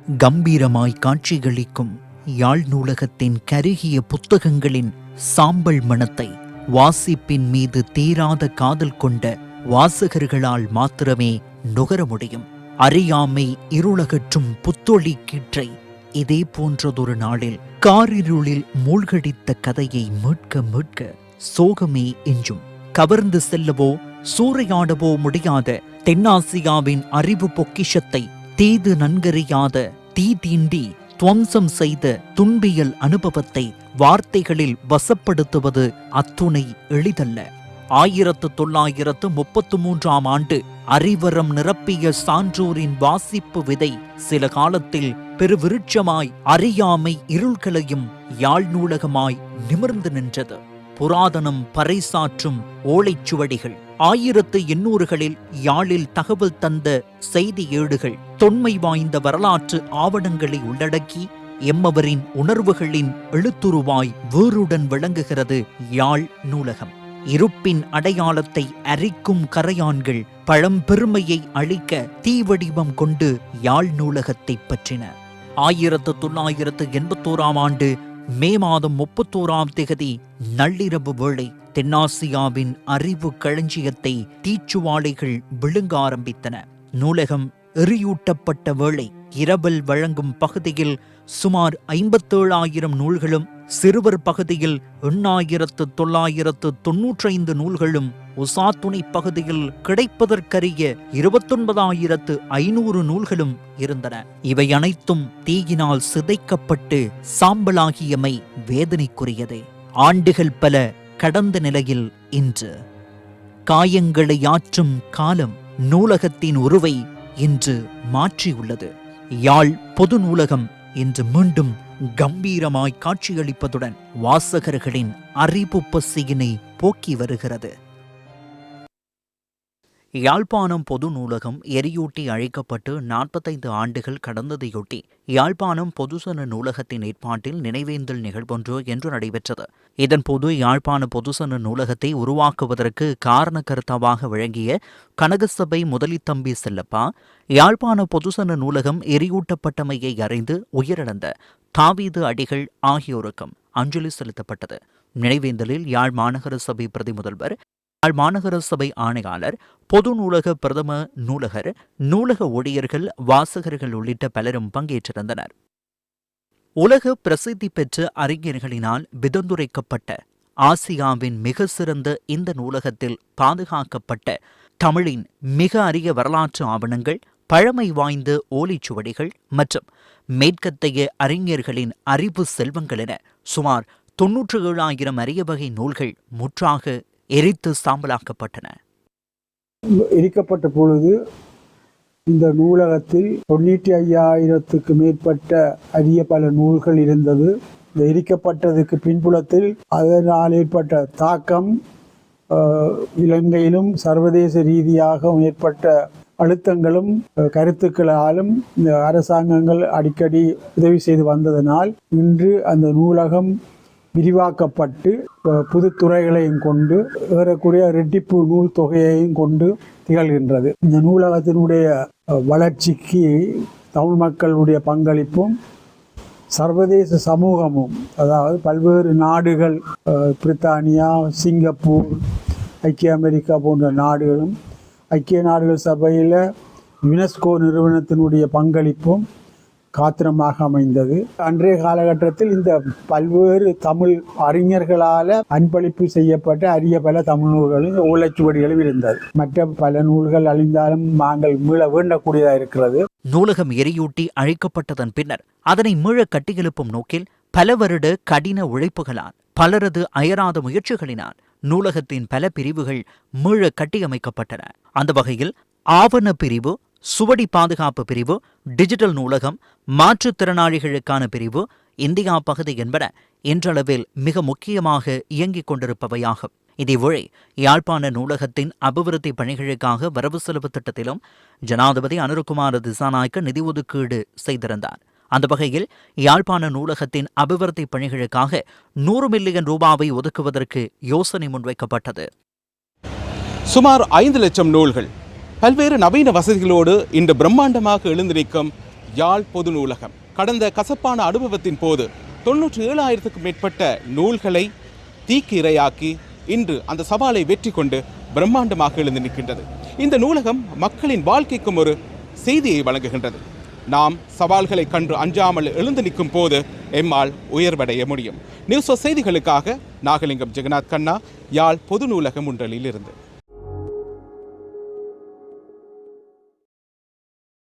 கம்பீரமாய் காட்சிகளிக்கும் யாழ் நூலகத்தின் கருகிய புத்தகங்களின் சாம்பல் மணத்தை வாசிப்பின் மீது தீராத காதல் கொண்ட வாசகர்களால் மாத்திரமே நுகர முடியும். அறியாமை இருளகற்றும் புத்தொளி கீற்றை இதே போன்றதொரு நாளில் காரிருளில் மூழ்கடித்த கதையை மீட்க சோகமே எஞ்சும். கவர்ந்து செல்லவோ சூறையாடவோ முடியாத தென்னாசியாவின் அறிவு பொக்கிஷத்தை தீது நன்கறியாத தீ தீண்டி துவம்சம் செய்த துன்பியல் அனுபவத்தை வார்த்தைகளில் வசப்படுத்துவது அத்துணை எளிதல்ல. 1933 ஆண்டு அறிவரம் நிரப்பிய சான்றோரின் வாசிப்பு விதை சில காலத்தில் பெருவிருட்சமாய் அறியாமை இருள்களையும் யாழ் நூலகமாய் நிமிர்ந்து நின்றது. புராதனம் பறைசாற்றும் ஓலைச்சுவடிகள், 1800களில் யாழில் தகவல் தந்த செய்தி ஏடுகள், தொன்மை வாய்ந்த வரலாற்று ஆவணங்களை உள்ளடக்கி எம்மவரின் உணர்வுகளின் எழுத்துருவாய் வேறுடன் விளங்குகிறது யாழ் நூலகம். இருப்பின் அடையாளத்தை அரிக்கும் கரையான்கள் பழம்பெருமையை அழிக்க தீவடிவம் கொண்டு யாழ் நூலகத்தை பற்றின. 1981 ஆண்டு மே மாதம் 31 நள்ளிரவு வேளை தென்னாசியாவின் அறிவு களஞ்சியத்தை தீச்சுவாலைகள் விழுங்க ஆரம்பித்தன. நூலகம் எரியூட்டப்பட்ட வேளை இரவல் வழங்கும் பகுதியில் சுமார் 57,000 நூல்களும், சிறுவர் பகுதியில் 8,995 நூல்களும், உசாத்துணை பகுதியில் கிடைப்பதற்கரிய 29,500 நூல்களும் இருந்தன. இவை அனைத்தும் தீயினால் சிதைக்கப்பட்டு சாம்பலாகியமை வேதனைக்குரியதே. ஆண்டுகள் பல கடந்த நிலையில் இன்று காயங்களை ஆற்றும் காலம் நூலகத்தின் உருவை இன்று மாற்றியுள்ளது. யாழ் பொது நூலகம் இன்று மீண்டும் கம்பீரமாய் காட்சியளிப்பதுடன் வாசகர்களின் அறிவு பசியினை போக்கி வருகிறது. யாழ்ப்பாணம் பொது நூலகம் எரியூட்டி அழைக்கப்பட்டு 45 ஆண்டுகள் கடந்ததையொட்டி யாழ்ப்பாணம் பொதுசன நூலகத்தின் ஏற்பாட்டில் நினைவேந்தல் நிகழ்வொன்று என்று நடைபெற்றது. இதன்போது யாழ்ப்பாண பொதுசன நூலகத்தை உருவாக்குவதற்கு காரணகர்த்தாவாக விளங்கிய கனகசபை முதலித்தம்பி செல்லப்பா, யாழ்ப்பாண பொதுசன நூலகம் எரியூட்டப்பட்டமையை அறிந்து உயிரிழந்த தாவீது அடிகள் ஆகியோருக்கும் அஞ்சலி செலுத்தப்பட்டது. நினைவேந்தலில் யாழ் மாநகர சபை பிரதி முதல்வர், யாழ் மாநகர சபை ஆணையாளர், பொது நூலக பிரதம நூலகர், நூலக ஊழியர்கள், வாசகர்கள் உள்ளிட்ட பலரும் பங்கேற்றிருந்தனர். உலக பிரசித்தி பெற்ற அறிஞர்களினால் விதந்துரைக்கப்பட்ட ஆசியாவின் மிக சிறந்த இந்த நூலகத்தில் பாதுகாக்கப்பட்ட தமிழின் மிக அரிய வரலாற்று ஆவணங்கள், பழமை வாய்ந்த ஓலைச்சுவடிகள் மற்றும் மேற்கத்தைய அறிஞர்களின் அறிவு செல்வங்கள் என சுமார் 97,000 அரிய வகை நூல்கள் முற்றாக எரித்து சாம்பலாக்கப்பட்டன. எரிக்கப்பட்ட பொழுது இந்த நூலகத்தில் 95,000க்கு மேற்பட்ட அரிய பல நூல்கள் இருந்தது. இந்த எரிக்கப்பட்டதுக்கு பின்புலத்தில் அதனால் ஏற்பட்ட தாக்கம் இலங்கையிலும் சர்வதேச ரீதியாக ஏற்பட்ட அழுத்தங்களும் கருத்துக்களாலும் இந்த அரசாங்கங்கள் அடிக்கடி உதவி செய்து வந்ததனால் இன்று அந்த நூலகம் விரிவாக்கப்பட்டு புது துறைகளையும் கொண்டு ஏறக்குறைய ரெட்டிப்பு நூல் தொகையையும் கொண்டு திகழ்கின்றது. இந்த நூலகத்தினுடைய வளர்ச்சிக்கு தமிழ் மக்களுடைய பங்களிப்பும் சர்வதேச சமூகமும், அதாவது பல்வேறு நாடுகள், பிரித்தானியா, சிங்கப்பூர், ஐக்கிய அமெரிக்கா போன்ற நாடுகளும், ஐக்கிய நாடுகள் சபையில் யுனெஸ்கோ நிறுவனத்தினுடைய பங்களிப்பும் காத்திரமாக அமைந்தது. அன்றைய காலகட்டத்தில் இந்த பல்வேறு தமிழ் அறிஞர்களால் அன்பளிப்பு செய்யப்பட்ட அரிய பல தமிழ் நூல்களும் ஓலைச்சுவடிகளும் இருந்தது. மற்ற பல நூல்கள் அழிந்தாலும் நாங்கள் மீள வேண்டக்கூடியதாக இருக்கிறது. நூலகம் எரியூட்டி அழிக்கப்பட்டதன் பின்னர் அதனை மீள கட்டியெழுப்பும் நோக்கில் பல வருட கடின உழைப்புகளால், பலரது அயராத முயற்சிகளினால் நூலகத்தின் பல பிரிவுகள் மீள கட்டியமைக்கப்பட்டன. அந்த வகையில் ஆவண பிரிவு, சுவடி பாதுகாப்பு பிரிவு, டிஜிட்டல் நூலகம், மாற்றுத்திறனாளிகளுக்கான பிரிவு, இந்தியா பகுதி என்பன இன்றளவில் மிக முக்கியமாக இயங்கிக் கொண்டிருப்பவையாகும். இதேவேளை யாழ்ப்பாண நூலகத்தின் அபிவிருத்தி பணிகளுக்காக வரவு செலவு திட்டத்திலும் ஜனாதிபதி அனுரகுமார திசாநாயக்க நிதி ஒதுக்கீடு செய்திருந்தார். அந்த வகையில் யாழ்ப்பாண நூலகத்தின் அபிவிருத்தி பணிகளுக்காக 100 மில்லியன் ரூபாவை ஒதுக்குவதற்கு யோசனை முன்வைக்கப்பட்டது. சுமார் 5 லட்சம் நூல்கள், பல்வேறு நவீன வசதிகளோடு இன்று பிரம்மாண்டமாக எழுந்திருக்கும் யாழ் பொது நூலகம் கடந்த கசப்பான அனுபவத்தின் போது 97,000க்கும் மேற்பட்ட நூல்களை தீக்கு இரையாக்கி இன்று அந்த சவாலை வெற்றி கொண்டு பிரம்மாண்டமாக எழுந்து நிற்கின்றது. இந்த நூலகம் மக்களின் வாழ்க்கைக்கும் ஒரு செய்தியை வழங்குகின்றது. நாம் சவால்களை கண்டு அஞ்சாமல் எழுந்து நிற்கும் போது எம்மால் உயர்வடைய முடியும். நியூஸ் செய்திகளுக்காக நாகலிங்கம் ஜெகநாத் கண்ணா, யாழ் பொது நூலகம் உண்டலில் இருந்து.